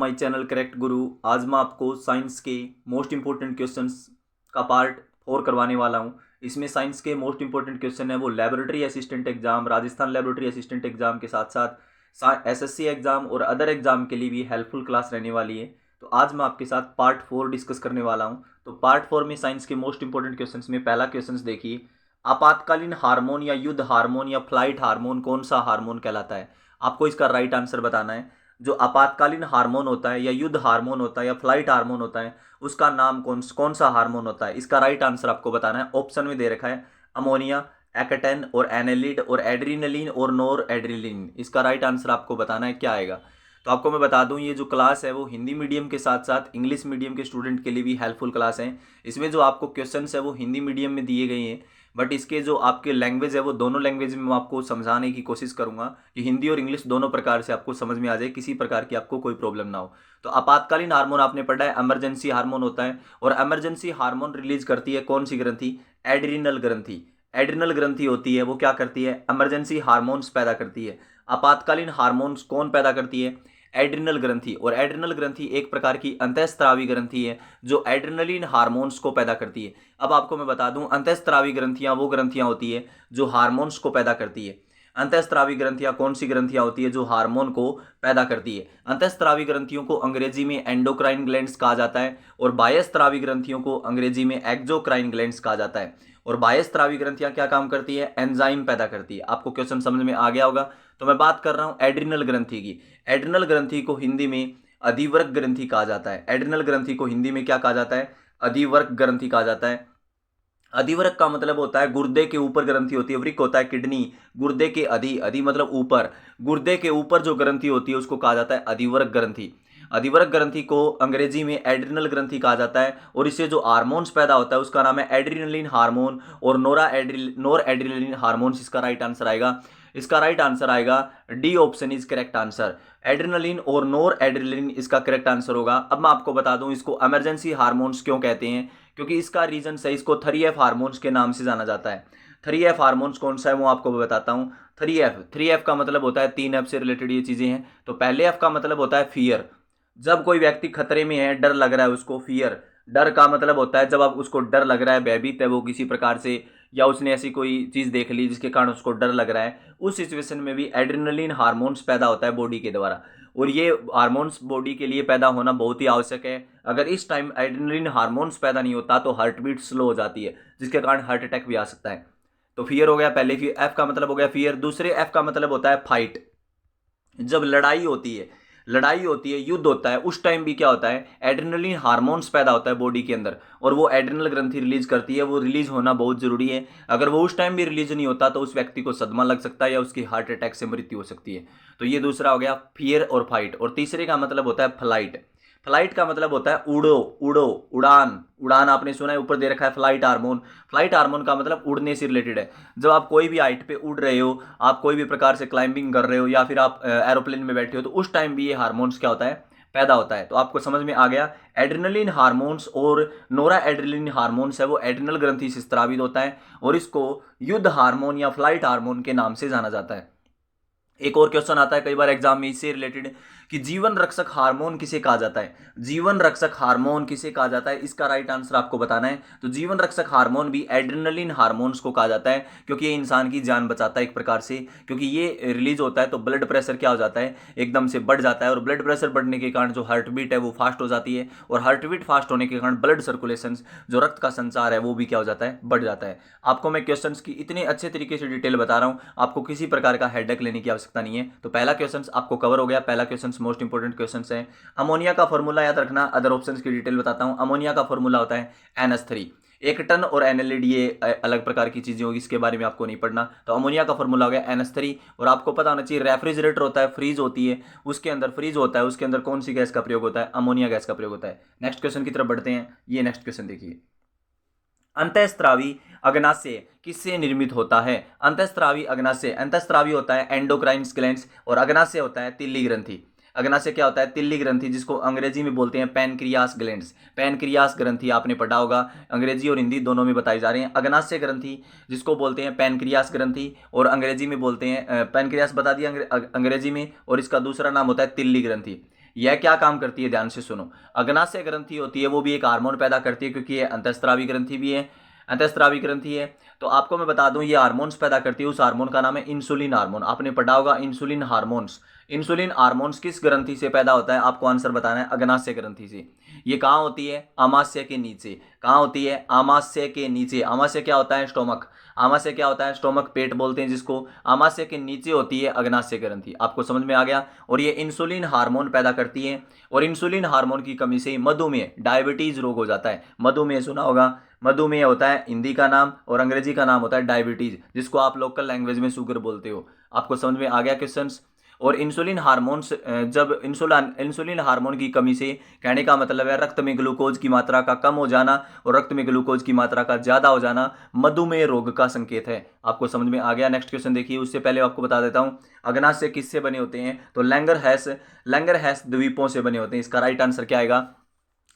My channel correct गुरु। आज मैं आपको साइंस के मोस्ट इंपॉर्टेंट क्वेश्चंस का पार्ट 4 करवाने वाला हूं। इसमें साइंस के मोस्ट इंपॉर्टेंट क्वेश्चन है वो laboratory assistant exam, Rajasthan laboratory assistant exam के साथ साथ एसएससी एग्जाम और अदर एग्जाम के लिए भी हेल्पफुल क्लास रहने वाली है। तो आज मैं आपके साथ पार्ट 4 डिस्कस करने वाला हूँ। तो पार्ट 4 में साइंस के मोस्ट इंपॉर्टेंट क्वेश्चन में पहला क्वेश्चन देखिए, आपातकालीन हार्मोन या युद्ध हार्मोन या फ्लाइट हार्मोन कौन सा हार्मोन कहलाता है? आपको इसका राइट आंसर बताना है। जो आपातकालीन हार्मोन होता है या युद्ध हार्मोन होता है या फ्लाइट हार्मोन होता है, उसका नाम कौन कौन सा हार्मोन होता है? इसका राइट आंसर आपको बताना है। ऑप्शन में दे रखा है अमोनिया, एक्टेन और एनेलिड और एड्रीनलिन और नोर एड्रीलिन। इसका राइट आंसर आपको बताना है, क्या आएगा? तो आपको मैं बता दूं, ये जो क्लास है वो हिंदी मीडियम के साथ साथ इंग्लिश मीडियम के स्टूडेंट के लिए भी हेल्पफुल क्लास है। इसमें जो आपको क्वेश्चन है वो हिंदी मीडियम में दिए गए हैं, बट इसके जो आपके लैंग्वेज है वो दोनों लैंग्वेज में मैं आपको समझाने की कोशिश करूंगा कि हिंदी और इंग्लिश दोनों प्रकार से आपको समझ में आ जाए, किसी प्रकार की आपको कोई प्रॉब्लम ना हो। तो आपातकालीन हार्मोन आपने पढ़ा है इमरजेंसी हार्मोन होता है, और इमरजेंसी हार्मोन रिलीज करती है कौन सी ग्रंथि? एड्रिनल ग्रंथि। एड्रिनल ग्रंथि होती है वो क्या करती है? इमरजेंसी हार्मोन्स पैदा करती है। आपातकालीन हार्मोन्स कौन पैदा करती है? एड्रिनल ग्रंथि। और एड्रिनल ग्रंथि एक प्रकार की अंतःस्रावी ग्रंथि है जो एड्रेनलिन हार्मोन्स को पैदा करती है। अब आपको मैं बता दूं, अंतःस्रावी ग्रंथियां वो ग्रंथियां होती है जो हार्मोन्स को पैदा करती है। अंतःस्रावी ग्रंथियां कौन सी ग्रंथियां होती है जो हार्मोन को पैदा करती है? अंतःस्रावी ग्रंथियों को अंग्रेजी में एंडोक्राइन ग्लैंड्स कहा जाता है, और बाह्यस्रावी ग्रंथियों को अंग्रेजी में एक्सोक्राइन ग्लैंड्स कहा जाता है। और बाह्यस्रावी ग्रंथियां क्या काम करती है? एंजाइम पैदा करती है। आपको क्वेश्चन समझ में आ गया होगा। तो मैं बात कर रहा हूं एड्रिनल ग्रंथि की। एड्रिनल ग्रंथि को हिंदी में अधिवर्ग ग्रंथि कहा जाता है। एड्रिनल ग्रंथि को हिंदी में क्या कहा जाता है? अधिवर्ग ग्रंथि कहा जाता है। अधिवृक्क का मतलब होता है गुर्दे के ऊपर ग्रंथि होती है। वृक्क होता है किडनी, गुर्दे के अधि मतलब ऊपर, गुर्दे के ऊपर जो ग्रंथि होती है उसको कहा जाता है अधिवृक्क ग्रंथि। अधिवृक्क ग्रंथि को अंग्रेजी में एड्रिनल ग्रंथि कहा जाता है, और इससे जो हार्मोन्स पैदा होता है उसका नाम है एड्रिनलिन हार्मोन और नोर एड्रिनलिन हार्मोन्स। इसका राइट आंसर आएगा, इसका राइट आंसर आएगा D option is correct answer. Adrenaline और नोर एड्रेनलिन इसका करेक्ट आंसर होगा। अब मैं आपको बता दूं इसको इमरजेंसी हार्मोन्स क्यों कहते हैं, क्योंकि इसका रीजन है, इसको 3F हार्मोन्स के नाम से जाना जाता है। 3F हार्मोन्स कौन सा है वो आपको बताता हूं। 3F का मतलब होता है 3F से रिलेटेड ये चीजें हैं। तो पहले F का मतलब होता है फियर। जब कोई व्यक्ति खतरे में है, डर लग रहा है उसको, फियर। डर का मतलब होता है जब आप उसको डर लग रहा है, भयभीत है वो किसी प्रकार से, या उसने ऐसी कोई चीज देख ली जिसके कारण उसको डर लग रहा है, उस सिचुएशन में भी एड्रेनलिन हार्मोन्स पैदा होता है बॉडी के द्वारा। और ये हार्मोन्स बॉडी के लिए पैदा होना बहुत ही आवश्यक है। अगर इस टाइम एड्रेनलिन हार्मोन्स पैदा नहीं होता तो हार्ट बीट स्लो हो जाती है, जिसके कारण हार्ट अटैक भी आ सकता है। तो फियर हो गया पहले, फिर एफ का मतलब हो गया फियर। दूसरे एफ का मतलब होता है फाइट। जब लड़ाई होती है, युद्ध होता है, उस टाइम भी क्या होता है? एड्रेनलिन हार्मोन्स पैदा होता है बॉडी के अंदर, और वो एड्रेनल ग्रंथि रिलीज करती है। वो रिलीज होना बहुत जरूरी है। अगर वो उस टाइम भी रिलीज नहीं होता तो उस व्यक्ति को सदमा लग सकता है या उसकी हार्ट अटैक से मृत्यु हो सकती है। तो ये दूसरा हो गया फियर और फाइट। और तीसरे का मतलब होता है फ्लाइट। फ्लाइट का मतलब होता है उड़ो, उड़ो, उड़ान। उड़ान आपने सुना है, ऊपर दे रखा है फ्लाइट हार्मोन। फ्लाइट हार्मोन का मतलब उड़ने से रिलेटेड है। जब आप कोई भी हाइट पे उड़ रहे हो, आप कोई भी प्रकार से क्लाइंबिंग कर रहे हो, या फिर आप एरोप्लेन में बैठे हो, तो उस टाइम भी ये हार्मोन्स क्या होता है? पैदा होता है। तो आपको समझ में आ गया, एड्रेनलिन हार्मोन्स और नोरा एड्रेनलिन हार्मोन्स है वो एड्रेनल ग्रंथि से स्रावित होता है, और इसको युद्ध हार्मोन या फ्लाइट हार्मोन के नाम से जाना जाता है। एक और क्वेश्चन आता है कई बार एग्जाम में इससे रिलेटेड कि जीवन रक्षक हार्मोन किसे कहा जाता है? जीवन रक्षक हार्मोन किसे कहा जाता है? इसका राइट आंसर आपको बताना है। तो जीवन रक्षक हार्मोन भी एड्रेनलिन हार्मोन्स को कहा जाता है, क्योंकि ये इंसान की जान बचाता है एक प्रकार से। क्योंकि ये रिलीज होता है तो ब्लड प्रेशर क्या हो जाता है? एकदम से बढ़ जाता है, और ब्लड प्रेशर बढ़ने के कारण जो हार्ट बीट है वो फास्ट हो जाती है, और हार्ट बीट फास्ट होने के कारण ब्लड सर्कुलेशन, जो रक्त का संचार है, वो भी क्या हो जाता है? बढ़ जाता है। आपको मैं क्वेश्चन की इतने अच्छे तरीके से डिटेल बता रहा हूं, आपको किसी प्रकार का हेडेक लेने की आवश्यकता नहीं है। तो पहला क्वेश्चन आपको कवर हो गया। पहला क्वेश्चन मोस्ट इंपोर्टेंट क्वेश्चन है। अमोनिया का फॉर्मूला याद रखना। अदर ऑप्शंस की डिटेल बताता हूं। अमोनिया का फॉर्मूला होता है NH3। एक टन और एनालिड ये अलग प्रकार की चीजें होगी, इसके बारे में आपको नहीं पढ़ना। तो अमोनिया का फॉर्मूला हो गया NH3। और आपको पता होना चाहिए रेफ्रिजरेटर होता है, फ्रीज होती है, उसके अंदर फ्रीज होता है, उसके अंदर कौन सी गैस का प्रयोग होता है? अमोनिया गैस का प्रयोग होता है। नेक्स्ट क्वेश्चन की तरफ बढ़ते हैं। ये नेक्स्ट क्वेश्चन देखिए, अंतःस्रावी अग्नाशय किससे निर्मित होता है? अंतःस्रावी अग्नाशय, अंतःस्रावी होता है एंडोक्राइन ग्लैंड्स, और अग्नाशय होता है तिल्ली ग्रंथि। अग्नाशय क्या होता है? तिल्ली ग्रंथि, जिसको अंग्रेजी में बोलते हैं पैनक्रियास ग्लैंड्स। पैनक्रियास ग्रंथि आपने पढ़ा होगा, अंग्रेजी और हिंदी दोनों में बताई जा रही हैं। अग्नाशय ग्रंथि जिसको बोलते हैं पैनक्रियास ग्रंथि, और अंग्रेजी में बोलते हैं पैनक्रियास बता दिया अंग्रेजी में, और इसका दूसरा नाम होता है तिल्ली ग्रंथि। यह क्या काम करती है, ध्यान से सुनो। अग्नाशय ग्रंथि होती है वो भी एक हार्मोन पैदा करती है, क्योंकि ये अंतःस्रावी ग्रंथि भी है, अंतःस्रावी ग्रंथि है। तो आपको मैं बता दूं ये हार्मोन्स पैदा करती है, उस हार्मोन का नाम है इंसुलिन हार्मोन। आपने पढ़ा होगा इंसुलिन हार्मोन्स। इंसुलिन हार्मोन्स किस ग्रंथि से पैदा होता है, आपको आंसर बताना है, अग्नाशय ग्रंथि से। ये कहाँ होती है, आमाशय के नीचे। कहाँ होती है, आमाशय के नीचे। आमाशय क्या होता है, स्टोमक। आमाशय क्या होता है, स्टोमक, पेट बोलते हैं जिसको। आमाशय के नीचे होती है अग्नाशय ग्रंथि। आपको समझ में आ गया। और ये इंसुलिन हार्मोन पैदा करती है, और इंसुलिन हार्मोन की कमी से मधुमेह, डायबिटीज रोग हो जाता है। मधुमेह सुना होगा, मधुमेह होता है हिंदी का नाम, और अंग्रेजी का नाम होता है डायबिटीज, जिसको आप लोकल लैंग्वेज में शुगर बोलते हो। आपको समझ में आ गया क्वेश्चंस। और इंसुलिन हार्मोन्स, जब इंसुलिन हार्मोन की कमी से, कहने का मतलब है रक्त में ग्लूकोज की मात्रा का कम हो जाना और रक्त में ग्लूकोज की मात्रा का ज्यादा हो जाना, मधुमेह रोग का संकेत है। आपको समझ में आ गया। नेक्स्ट क्वेश्चन देखिए, उससे पहले आपको बता देता हूं अग्नाशय किससे बने होते हैं, तो लैंगरहैस द्वीपों से बने होते हैं। इसका राइट आंसर क्या आएगा,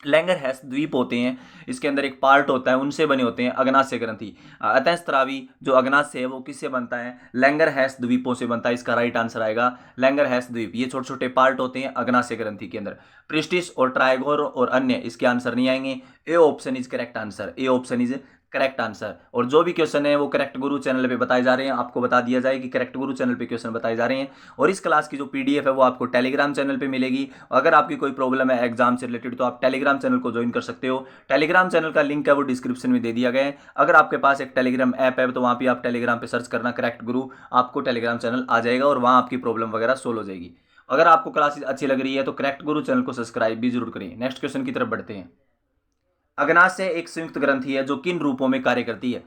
लैंगरहैस द्वीप होते हैं, इसके अंदर एक पार्ट होता है, उनसे बने होते हैं अग्नाशय ग्रंथि। अतःस्रावी जो अग्नाशय है वो किससे बनता है, लैंगरहैस द्वीपों से बनता है। इसका राइट आंसर आएगा लैंगरहैस द्वीप। ये छोटे छोटे पार्ट होते हैं अग्नाशय ग्रंथि के अंदर। प्रिस्टिस और ट्राइगोर और अन्य इसके आंसर नहीं आएंगे। A option is correct answer, A option is correct answer. और जो भी क्वेश्चन है वो करेक्ट गुरु चैनल पे बताए जा रहे हैं, आपको बता दिया जाए कि करेक्ट गुरु चैनल पे क्वेश्चन बताए जा रहे हैं। और इस क्लास की जो पीडीएफ है वो आपको टेलीग्राम चैनल पे मिलेगी। अगर आपकी कोई प्रॉब्लम है एग्जाम से रिलेटेड तो आप टेलीग्राम चैनल को ज्वाइन कर सकते हो। टेलीग्राम चैनल का लिंक है वो डिस्क्रिप्शन में दे दिया गया है। अगर आपके पास एक टेलीग्राम ऐप है तो वहाँ पे आप टेलीग्राम पे सर्च करना करेक्ट गुरु, आपको टेलीग्राम चैनल आ जाएगा और वहाँ आपकी प्रॉब्लम वगैरह सोल्व हो जाएगी। अगर आपको क्लासेस अच्छी लग रही है तो करेक्ट गुरु चैनल को सब्सक्राइब भी जरूर करें। नेक्स्ट क्वेश्चन की तरफ बढ़ते हैं। अग्नाशय एक संयुक्त ग्रंथि है जो किन रूपों में कार्य करती है।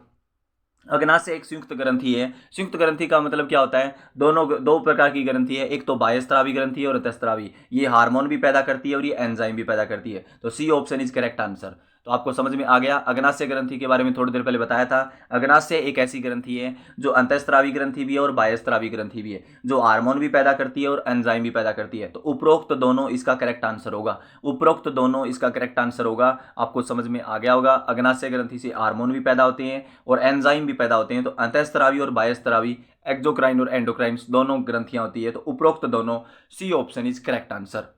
अग्नाशय एक संयुक्त ग्रंथि है। संयुक्त ग्रंथि का मतलब क्या होता है, दो प्रकार की ग्रंथि है, एक तो बाह्यस्रावी ग्रंथि है और अंतःस्रावी। ये हार्मोन भी पैदा करती है और ये एंजाइम भी पैदा करती है। तो C option is correct answer. तो आपको समझ में आ गया। अग्नाशय ग्रंथि के बारे में थोड़ी देर पहले बताया था। अग्नाशय एक ऐसी ग्रंथि है जो अंतःस्रावी ग्रंथि भी है और बाह्यस्रावी ग्रंथि भी है, जो हार्मोन भी पैदा करती है और एंजाइम भी पैदा करती है। तो उपरोक्त दोनों इसका करेक्ट आंसर होगा, उपरोक्त दोनों इसका करेक्ट आंसर होगा। आपको समझ में आ गया होगा। अग्नाशय ग्रंथि से हार्मोन भी पैदा होते हैं और एंजाइम भी पैदा होते हैं। तो अंतःस्रावी और बाह्यस्रावी, एक्सोक्राइन और एंडोक्राइन दोनों ग्रंथियां होती है। तो उपरोक्त दोनों, C option is correct answer.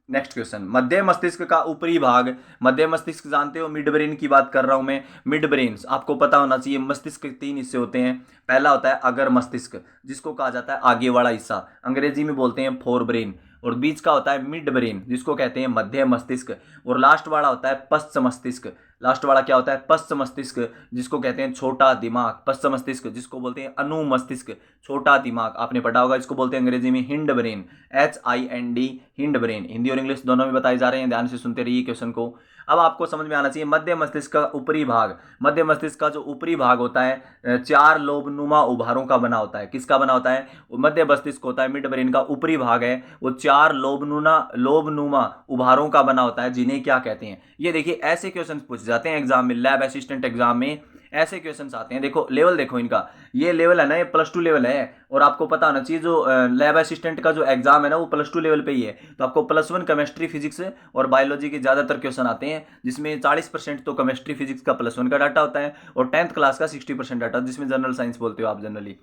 Next question, मध्य मस्तिष्क का ऊपरी भाग। मध्य मस्तिष्क जानते हो, मिड ब्रेन की बात कर रहा हूं मैं। मिड ब्रेन आपको पता होना चाहिए। मस्तिष्क के 3 हिस्से होते हैं। पहला होता है अगर मस्तिष्क, जिसको कहा जाता है आगे वाला हिस्सा, अंग्रेजी में बोलते हैं फोर ब्रेन। और बीच का होता है मिड ब्रेन, जिसको कहते हैं मध्य मस्तिष्क। और लास्ट वाला होता है पश्च मस्तिष्क। लास्ट वाला क्या होता है, पश्च मस्तिष्क, जिसको कहते हैं छोटा दिमाग। पश्च मस्तिष्क जिसको बोलते हैं अनु मस्तिष्क, छोटा दिमाग। आपने पढ़ा होगा, इसको बोलते हैं अंग्रेजी में hind brain, HIND, hind brain. Hindi और इंग्लिश दोनों में बताए जा रहे हैं, ध्यान से सुनते रहिए क्वेश्चन को। अब आपको समझ में आना चाहिए मध्य मस्तिष्क का ऊपरी भाग। मध्य मस्तिष्क का जो ऊपरी भाग होता है 4 लोबनुमा उभारों का बना होता है। किसका बना होता है, मध्य मस्तिष्क होता है, मिड ब्रेन का ऊपरी भाग है वो 4 लोबनुमा उभारों का बना होता है, जिन्हें क्या कहते हैं। ये देखिए ऐसे क्वेश्चन पूछ जाते हैं एग्जाम में, लैब असिस्टेंट एग्जाम में ऐसे क्वेश्चंस आते हैं। देखो लेवल देखो इनका, ये लेवल है ना, ये +2 लेवल है। और आपको पता होना चाहिए जो लैब असिस्टेंट का जो एग्जाम है ना वो +2 लेवल पे ही है। तो आपको +1 केमिस्ट्री, फिजिक्स और बायोलॉजी के ज़्यादातर क्वेश्चन आते हैं, जिसमें 40% तो केमिस्ट्री फिजिक्स का +1 का डाटा होता है और 10th क्लास का 60% डाटा, जिसमें जनरल साइंस बोलते हो आप जनरली।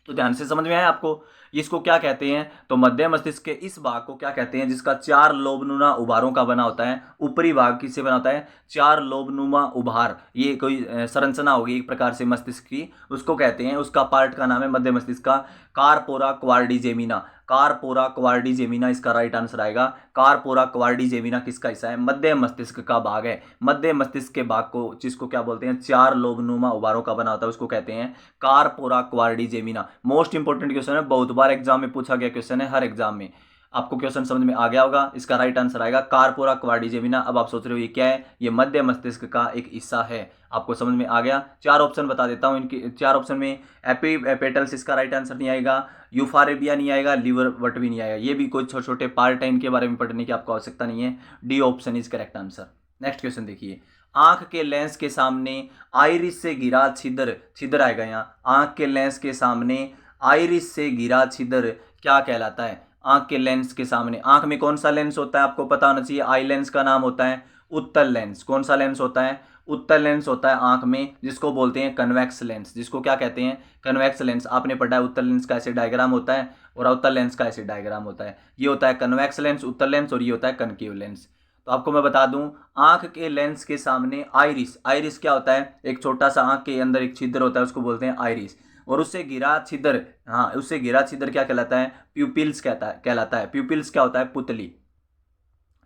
तो ध्यान से समझ में आया आपको। इसको क्या कहते हैं, तो मध्य मस्तिष्क के इस भाग को क्या कहते हैं, जिसका 4 लोबनुमा उभारों का बना होता है। ऊपरी भाग किससे बना होता है, 4 लोबनुमा उभार। ये कोई संरचना होगी एक प्रकार से मस्तिष्क की, उसको कहते हैं, उसका पार्ट का नाम है मध्य मस्तिष्क का कार्पोरा क्वाड्रिजेमिना। कार्पोरा क्वाड्रिजेमिना इसका राइट आंसर आएगा। कार्पोरा क्वाड्रिजेमिना किसका हिस्सा है, मध्य मस्तिष्क का भाग है। मध्य मस्तिष्क के भाग को, जिसको क्या बोलते हैं, 4 लोबनुमा उभारों का बना होता है, उसको कहते हैं corpora quadrigemina. Most important question है, बहुत बार एग्जाम में पूछा गया क्वेश्चन है, हर एग्जाम में। आपको क्वेश्चन समझ में आ गया होगा। इसका राइट आंसर आएगा कार्पोरा क्वाड्रिजेमिना। अब आप सोच रहे हो ये क्या है, ये मध्य मस्तिष्क का एक हिस्सा है। आपको समझ में आ गया। 4 ऑप्शन बता देता हूं इनके। 4 ऑप्शन में एपीपेटल्स इसका राइट आंसर नहीं आएगा, यूफारेबिया नहीं आएगा, लीवर वट भी नहीं आएगा। ये भी कोई छोटे छोटे पार्ट है, इनके बारे में पढ़ने की आपको आवश्यकता नहीं है। D option is correct answer. Next question देखिए, आंख के लेंस के सामने आइरिस से घिरा छिद्र आएगा यहाँ। आंख के लेंस के सामने आइरिस से घिरा छिद्र क्या कहलाता है। आंख के लेंस के सामने, आंख में कौन सा लेंस होता है आपको पता होना चाहिए। आई लेंस का नाम होता है उत्तल लेंस। कौन सा लेंस होता है, उत्तल लेंस होता है आंख में, जिसको बोलते हैं कन्वेक्स लेंस। जिसको क्या कहते हैं, कन्वेक्स लेंस। आपने पढ़ा है उत्तल लेंस का ऐसे डायग्राम होता है और अवतल लेंस का ऐसे डायग्राम होता है। ये होता है कन्वेक्स लेंस, उत्तल लेंस, और ये होता है कनकेव लेंस। तो आपको मैं बता दूं, आंख के लेंस के सामने आइरिस, आइरिस क्या होता है, एक छोटा सा आंख के अंदर एक छिद्र होता है, उसको बोलते हैं आइरिस। और उससे घिरा छिद्र, हाँ उससे घिरा छिद्र क्या कहलाता है, प्यूपिल्स कहलाता है। प्यूपिल्स क्या होता है, पुतली।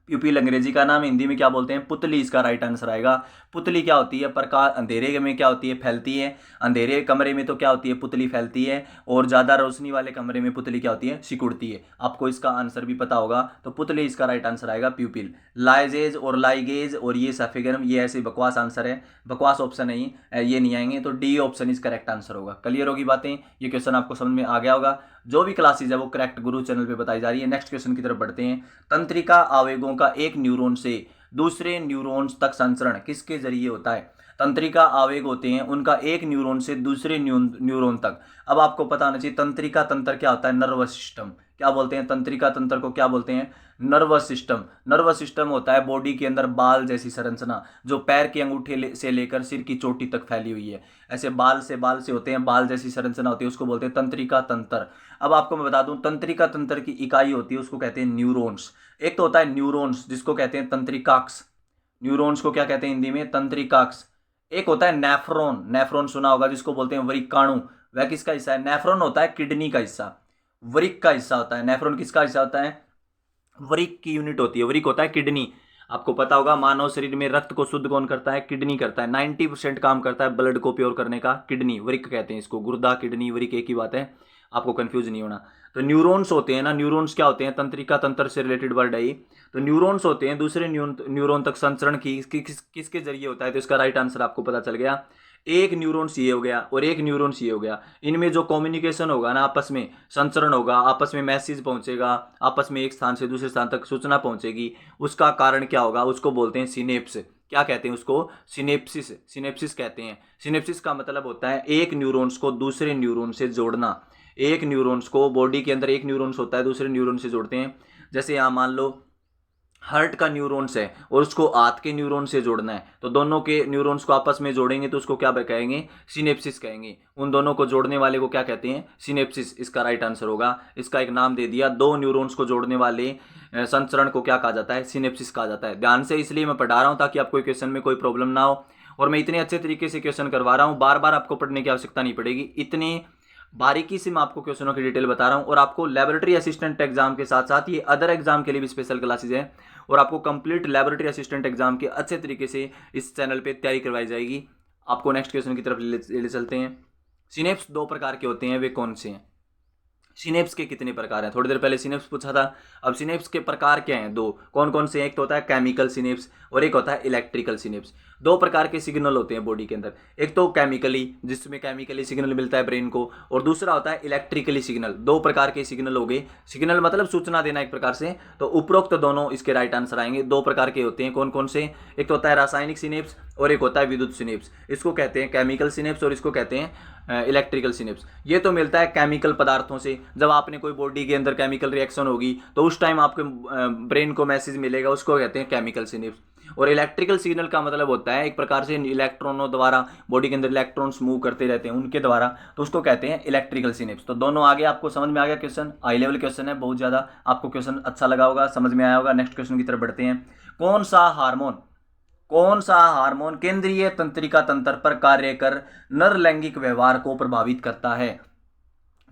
प्यूपिल अंग्रेजी का नाम, हिंदी में क्या बोलते हैं, पुतली, इसका राइट आंसर आएगा। पुतली क्या होती है, प्रकाश अंधेरे में क्या होती है, फैलती है। अंधेरे कमरे में तो क्या होती है, पुतली फैलती है, और ज़्यादा रोशनी वाले कमरे में पुतली क्या होती है, सिकुड़ती है। आपको इसका आंसर भी पता होगा, तो पुतली इसका राइट आंसर आएगा, प्यूपिल। लाइजेज और लाइगेज और ये सफेगरम, ये ऐसे बकवास आंसर है, बकवास ऑप्शन नहीं, ये नहीं आएंगे, तो D option is correct answer होगा। क्लियर होगी बातें, ये क्वेश्चन आपको समझ में आ गया होगा। जो भी क्लासेज है वो करेक्ट गुरु चैनल पे बताई जा रही है। नेक्स्ट क्वेश्चन की तरफ बढ़ते हैं। तंत्रिका आवेगों का एक न्यूरॉन से दूसरे न्यूरॉन्स तक संचरण किसके जरिए होता है। तंत्रिका आवेग होते हैं, उनका एक न्यूरॉन से दूसरे न्यूरॉन तक। अब आपको पता होना चाहिए तंत्रिका तंत्र क्या होता है, नर्वस सिस्टम। क्या बोलते हैं तंत्रिका तंत्र को, क्या बोलते हैं, नर्वस सिस्टम। नर्वस सिस्टम होता है बॉडी के अंदर बाल जैसी संरचना, जो पैर के अंगूठे से लेकर सिर की चोटी तक फैली हुई है। ऐसे बाल से होते हैं, बाल जैसी संरचना होती है, उसको बोलते हैं तंत्रिका तंत्र। अब आपको मैं बता दूं, तंत्रिका तंत्र की इकाई होती है, उसको कहते हैं न्यूरॉन्स। एक तो होता है न्यूरॉन्स जिसको कहते हैं तंत्रिकाक्ष, न्यूरॉन्स को क्या कहते हैं हिंदी में, तंत्रिकाक्ष। एक होता है नेफ्रॉन, नेफ्रॉन सुना होगा, जिसको बोलते हैं वृक्काणु। वह किसका हिस्सा है, नेफ्रॉन होता है किडनी का हिस्सा, वृक्क का हिस्सा होता है। नेफ्रॉन किसका हिस्सा होता है, वृक्क की यूनिट होती है। वृक्क होता है किडनी। आपको पता होगा मानव शरीर में रक्त को शुद्ध कौन करता है, किडनी करता है। 90% काम करता है ब्लड को प्योर करने का किडनी, वृक्क कहते हैं इसको। गुर्दा किडनी वृक्क एक ही बात है, आपको कंफ्यूज नहीं होना। तो न्यूरॉन्स होते हैं ना, न्यूरॉन्स क्या होते हैं, तंत्रिका तंत्र से रिलेटेड वर्ड है। तो न्यूरॉन्स होते हैं दूसरे न्यूरॉन तक संचरण किसके जरिए होता है, तो इसका राइट आंसर आपको पता चल गया। एक न्यूरॉन ये हो गया और एक न्यूरॉन ये हो गया, इनमें जो कम्युनिकेशन होगा ना, आपस में संचरण होगा, आपस में मैसेज पहुंचेगा, आपस में एक स्थान से दूसरे स्थान तक सूचना पहुंचेगी, उसका कारण क्या होगा, उसको बोलते हैं सिनेप्स। क्या कहते हैं उसको, सिनेप्सिस, सिनेप्सिस कहते हैं। सिनेप्सिस का मतलब होता है एक न्यूरॉन्स को दूसरे न्यूरॉन से जोड़ना। एक न्यूरॉन्स को, बॉडी के अंदर एक न्यूरॉन्स होता है, दूसरे न्यूरॉन से जोड़ते हैं। जैसे यहाँ मान लो हार्ट का न्यूरॉन्स है और उसको हाथ के न्यूरॉन से जोड़ना है, तो दोनों के न्यूरॉन्स को आपस में जोड़ेंगे तो उसको क्या कहेंगे, सिनेप्सिस कहेंगे। उन दोनों को जोड़ने वाले को क्या कहते हैं, सिनेप्सिस, इसका राइट आंसर होगा। इसका एक नाम दे दिया, दो न्यूरॉन्स को जोड़ने वाले संचरण को क्या कहा जाता है, सिनेप्सिस कहा जाता है। ध्यान से इसलिए मैं पढ़ा रहा हूँ ताकि आपको क्वेश्चन में कोई प्रॉब्लम ना हो, और मैं इतने अच्छे तरीके से क्वेश्चन करवा रहा हूँ, बार बार आपको पढ़ने की आवश्यकता नहीं पड़ेगी। इतने बारीकी से मैं आपको क्वेश्चनों की डिटेल बता रहा हूं, और आपको लैबोरेटरी असिस्टेंट एग्जाम के साथ साथ ये अदर एग्जाम के लिए भी स्पेशल क्लासेज हैं, और आपको कंप्लीट लैबोरेटरी असिस्टेंट एग्जाम के अच्छे तरीके से इस चैनल पे तैयारी करवाई जाएगी। आपको नेक्स्ट क्वेश्चन की तरफ ले चलते हैं। सिनेप्स दो प्रकार के होते हैं, वे कौन से हैं, सिनेप्स के कितने प्रकार हैं, थोड़ी देर पहले सिनेप्स पूछा था। अब सिनेप्स के प्रकार क्या हैं, दो, कौन कौन से हैं, एक तो होता है केमिकल सिनेप्स और एक होता है इलेक्ट्रिकल सिनेप्स। दो प्रकार के सिग्नल होते हैं बॉडी के अंदर, एक तो केमिकली, जिसमें केमिकली सिग्नल मिलता है ब्रेन को, और दूसरा होता है इलेक्ट्रिकली सिग्नल। दो प्रकार के सिग्नल हो गए, सिग्नल मतलब सूचना देना एक प्रकार से, तो उपरोक्त दोनों इसके राइट आंसर आएंगे। दो प्रकार के होते हैं, कौन कौन से, एक तो होता है रासायनिक सिनेप्स और एक होता है विद्युत सिनेप्स। इसको कहते हैं केमिकल सिनेप्स और इसको कहते हैं इलेक्ट्रिकल सिनेप्स। ये तो मिलता है केमिकल पदार्थों से, जब आपने कोई बॉडी के अंदर केमिकल रिएक्शन होगी तो उस टाइम आपके ब्रेन को मैसेज मिलेगा, उसको कहते हैं केमिकल सिनेप्स। और इलेक्ट्रिकल सिग्नल का मतलब होता है एक प्रकार से इलेक्ट्रॉनों द्वारा, बॉडी के अंदर इलेक्ट्रॉन्स मूव करते रहते हैं उनके द्वारा, तो उसको कहते हैं इलेक्ट्रिकल सिनेप्स। तो दोनों आगे आपको समझ में आ गया क्वेश्चन, हाई लेवल क्वेश्चन है, बहुत ज़्यादा आपको क्वेश्चन अच्छा लगा होगा, समझ में आया होगा। नेक्स्ट क्वेश्चन की तरफ बढ़ते हैं। कौन सा हार्मोन केंद्रीय तंत्रिका तंत्र पर कार्य कर नर लैंगिक व्यवहार को प्रभावित करता है।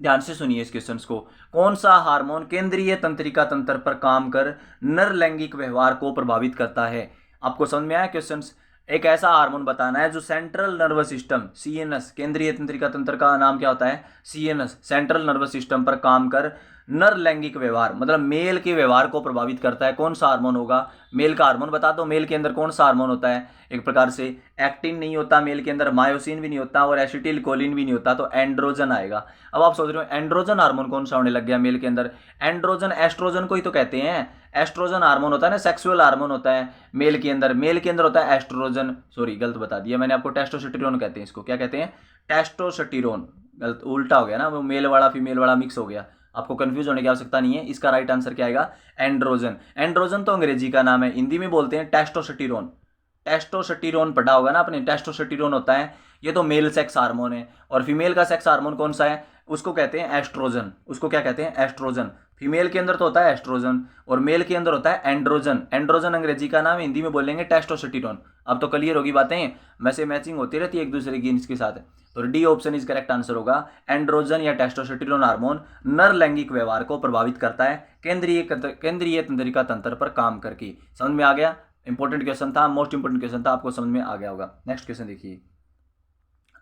ध्यान से सुनिए इस क्वेश्चन को। कौन सा हार्मोन केंद्रीय तंत्रिका तंत्र पर काम कर नर लैंगिक व्यवहार को प्रभावित करता है। आपको समझ में आया क्वेश्चन। एक ऐसा हार्मोन बताना है जो सेंट्रल नर्वस सिस्टम, सीएनएस, केंद्रीय तंत्रिका तंत्र का नाम क्या होता है, सीएनएस, सेंट्रल नर्वस सिस्टम पर काम कर नर लैंगिक व्यवहार मतलब मेल के व्यवहार को प्रभावित करता है। कौन सा हार्मोन होगा, मेल का हार्मोन बता दो। मेल के अंदर कौन सा हार्मोन होता है, एक प्रकार से एक्टिन नहीं होता मेल के अंदर, मायोसिन भी नहीं होता और एसिटिल कोलिन भी नहीं होता, तो एंड्रोजन आएगा। अब आप सोच रहे हो एंड्रोजन हार्मोन कौन सा होने लग गया मेल के अंदर, एंड्रोजन एस्ट्रोजन को ही तो कहते हैं। एस्ट्रोजन हार्मोन होता है ना, सेक्सुअल हार्मोन होता है मेल के अंदर, मेल के अंदर होता है एस्ट्रोजन, सॉरी गलत बता दिया मैंने आपको, टेस्टोस्टेरोन कहते हैं इसको। क्या कहते हैं, टेस्टोस्टेरोन, गलत उल्टा हो गया ना, वो मेल वाला फीमेल वाला मिक्स हो गया। आपको कंफ्यूज होने की आवश्यकता नहीं है, इसका राइट आंसर क्या आएगा, एंड्रोजन। एंड्रोजन तो अंग्रेजी का नाम है, हिंदी में बोलते हैं टेस्टोस्टेरोन। टेस्टोस्टेरोन पढ़ा होगा ना आपने, टेस्टोस्टेरोन होता है, ये तो मेल सेक्स हार्मोन है। और फीमेल का सेक्स हार्मोन कौन सा है, उसको कहते हैं एस्ट्रोजन। उसको क्या कहते हैं? एस्ट्रोजन। फीमेल के अंदर तो होता है एस्ट्रोजन और मेल के अंदर होता है एंड्रोजन। एंड्रोजन अंग्रेजी का नाम, हिंदी में बोलेंगे टेस्टोस्टेरोन। अब तो क्लियर होगी बातें, वैसे मैचिंग होती रहती है एक दूसरे की के साथ। तो D option is correct answer होगा। एंड्रोजन या टेस्टोस्टेरोन हार्मोन नर लैंगिक व्यवहार को प्रभावित करता है केंद्रीय तंत्रिका तंत्र पर काम करके। समझ में आ गया? इंपॉर्टेंट क्वेश्चन था, मोस्ट इंपॉर्टेंट क्वेश्चन था, आपको समझ में आ गया होगा। नेक्स्ट क्वेश्चन देखिए,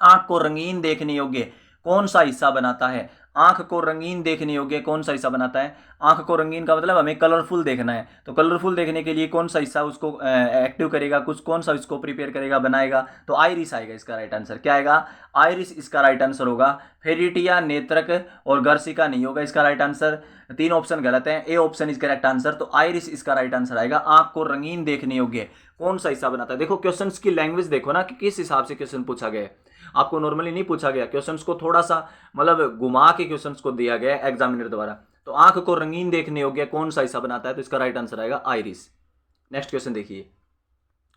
आंख को रंगीन देखने योग्य कौन सा हिस्सा बनाता है? आंख को रंगीन देखने योग्य कौन सा हिस्सा बनाता है? आंख को रंगीन का मतलब हमें कलरफुल देखना है, तो कलरफुल देखने के लिए कौन सा हिस्सा उसको एक्टिव करेगा, कुछ कौन सा इसको प्रिपेयर करेगा, बनाएगा? तो आइरिस आएगा इसका राइट आंसर। क्या आएगा? आइरिस इसका राइट आंसर होगा। फेरिटिया, नेत्रक और गर्सिका नहीं होगा इसका राइट आंसर। 3 ऑप्शन गलत है, A option is correct answer. तो आइरिस इसका राइट आंसर आएगा। आंख को रंगीन देखने योग्य कौन सा हिस्सा बनाता है? देखो क्वेश्चन की लैंग्वेज देखो ना कि किस हिसाब से क्वेश्चन पूछा गया है। आपको नॉर्मली नहीं पूछा गया, क्वेश्चंस को थोड़ा सा मतलब घुमा के क्वेश्चंस को दिया गया है एग्जामिनर द्वारा। तो आंख को रंगीन देखने योग्य कौन सा हिस्सा बनाता है? तो इसका राइट आंसर आएगा आइरिस। नेक्स्ट क्वेश्चन देखिए,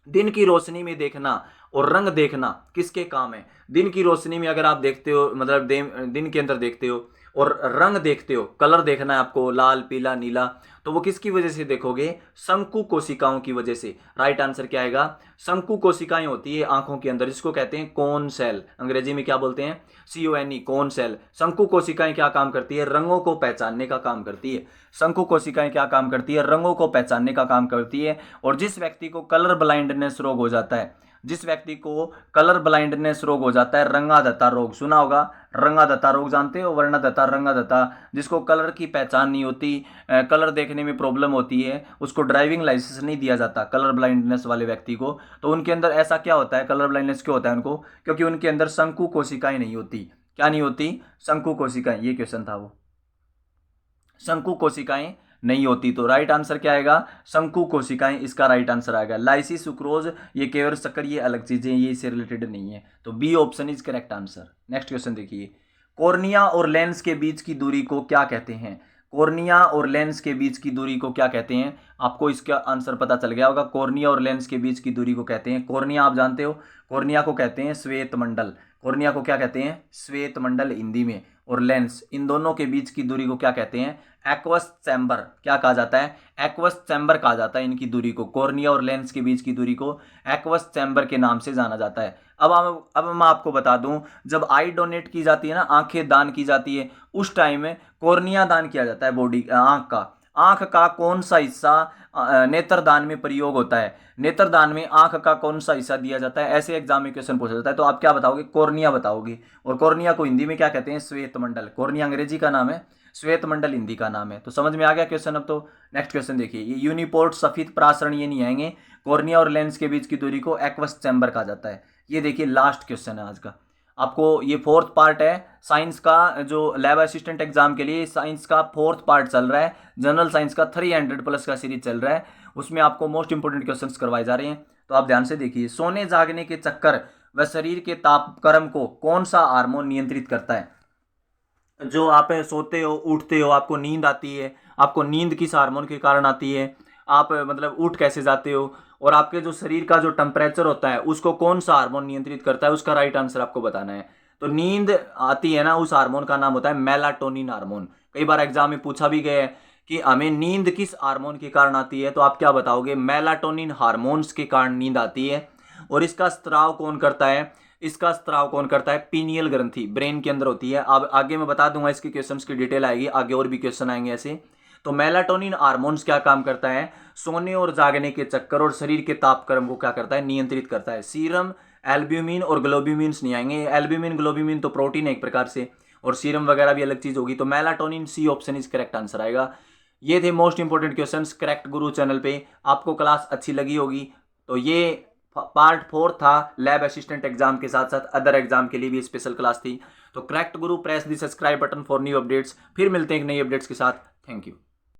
दिन की रोशनी में देखना और रंग देखना किसके काम है? दिन की रोशनी में अगर आप देखते हो, मतलब दिन के अंदर देखते हो और रंग देखते हो, कलर देखना है आपको, लाल, पीला, नीला, तो वो किसकी वजह से देखोगे? शंकु कोशिकाओं की वजह से। राइट आंसर क्या आएगा? शंकु कोशिकाएं होती है आंखों के अंदर, जिसको कहते हैं कोन सेल। अंग्रेजी में क्या बोलते हैं? CONE, cone cell. शंकु कोशिकाएं क्या काम करती है? रंगों को पहचानने का काम करती है। शंकु कोशिकाएं क्या काम करती है? रंगों को पहचानने का काम करती है। और जिस व्यक्ति को कलर ब्लाइंडनेस रोग हो जाता है, जिस व्यक्ति को कलर ब्लाइंडनेस रोग हो जाता है, रंगादत्ता रोग सुना होगा, रंगादत्ता रोग जानते हो? वर्णदत्ता, रंगादत्ता, जिसको कलर की पहचान नहीं होती, कलर देखने में प्रॉब्लम होती है, उसको ड्राइविंग लाइसेंस नहीं दिया जाता कलर ब्लाइंडनेस वाले व्यक्ति को। तो उनके अंदर ऐसा क्या होता है? कलर ब्लाइंडनेस क्यों होता है उनको? क्योंकि उनके अंदर शंकु कोशिकाएं नहीं होती। क्या नहीं होती? शंकु कोशिकाएं। ये क्वेश्चन था वो, शंकु कोशिकाएं नहीं होती। तो राइट आंसर क्या आएगा? शंकु कोशिकाएं इसका राइट आंसर आएगा। लाइसिस, सुक्रोज, ये केवल शक्कर, ये अलग चीजें, ये इससे रिलेटेड नहीं है। तो B option is correct answer. Next question देखिए, कॉर्निया और लेंस के बीच की दूरी को क्या कहते हैं? कॉर्निया और लेंस के बीच की दूरी को क्या कहते हैं? आपको इसका आंसर पता चल गया होगा। कॉर्निया और लेंस के बीच की दूरी को कहते हैं, कॉर्निया आप जानते हो, कॉर्निया को कहते हैं श्वेत मंडल। कॉर्निया को क्या कहते हैं? श्वेत मंडल हिंदी में। और लेंस, इन दोनों के बीच की दूरी को क्या कहते हैं? Aqueous chamber. क्या कहा जाता है? एक्वस चैम्बर कहा जाता है इनकी दूरी को। कॉर्निया और लेंस के बीच की दूरी को एक्वस चैम्बर के नाम से जाना जाता है। अब मैं आपको बता दूं, जब आई डोनेट की जाती है ना, आंखें दान की जाती है, उस टाइम में कॉर्निया दान किया जाता है, बॉडी आंख का कौन सा हिस्सा नेत्रदान में प्रयोग होता है? नेत्रदान में आंख का कौन सा हिस्सा दिया जाता है? ऐसे एग्जाम में क्वेश्चन पूछा जाता है। तो आप क्या बताओगे? कॉर्निया बताओगे। और कॉर्निया को हिंदी में क्या कहते हैं? श्वेत मंडल। कॉर्निया अंग्रेजी का नाम है, श्वेत मंडल हिंदी का नाम है। तो समझ में आ गया क्वेश्चन। अब तो नेक्स्ट क्वेश्चन देखिए, ये यूनिपोर्ट, सफेद प्रासरण ये नहीं आएंगे। कॉर्निया और लेंस के बीच की दूरी को एक्वस चैम्बर कहा जाता है। ये देखिए लास्ट क्वेश्चन है आज का। आपको ये 4th पार्ट है साइंस का, जो लैब असिस्टेंट एग्जाम के लिए साइंस का 4th पार्ट चल रहा है। जनरल साइंस का 300+ का सीरीज चल रहा है, उसमें आपको मोस्ट इंपोर्टेंट क्वेश्चंस करवाए जा रहे हैं। तो आप ध्यान से देखिए, सोने जागने के चक्कर व शरीर के तापक्रम को कौन सा हार्मोन नियंत्रित करता है? जो आप सोते हो, उठते हो, आपको नींद आती है, आपको नींद किस हार्मोन के कारण आती है, आप मतलब उठ कैसे जाते हो, और आपके जो शरीर का जो टेम्परेचर होता है उसको कौन सा हार्मोन नियंत्रित करता है, उसका राइट आंसर आपको बताना है। तो नींद आती है ना, उस हार्मोन का नाम होता है मेलाटोनिन हार्मोन। कई बार एग्जाम में पूछा भी गया है कि हमें नींद किस हार्मोन के कारण आती है, तो आप क्या बताओगे? मेलाटोनिन हार्मोन्स के कारण नींद आती है। और इसका स्त्राव कौन करता है? इसका स्त्राव कौन करता है? पीनियल ग्रंथि ब्रेन के अंदर होती है। अब आगे मैं बता दूंगा, इसके क्वेश्चंस की डिटेल आएगी आगे, और भी क्वेश्चन आएंगे ऐसे। तो मेलाटोनिन हार्मोन्स क्या काम करता है? सोने और जागने के चक्कर और शरीर के तापक्रम को क्या करता है? नियंत्रित करता है। सीरम, एल्ब्यूमिन और ग्लोब्यूमिन्स नहीं आएंगे। एल्ब्यूमिन, ग्लोब्यूमिन तो प्रोटीन है एक प्रकार से, और सीरम वगैरह भी अलग चीज होगी। तो melatonin, C option is correct answer आएगा। ये थे most important questions correct Guru channel पे। आपको क्लास अच्छी लगी होगी। तो ये पार्ट 4 था लैब असिस्टेंट एग्जाम के साथ साथ अदर एग्जाम के लिए भी स्पेशल क्लास थी। तो correct Guru, press the subscribe button for new updates. फिर मिलते हैं एक नई अपडेट्स के साथ। Thank you.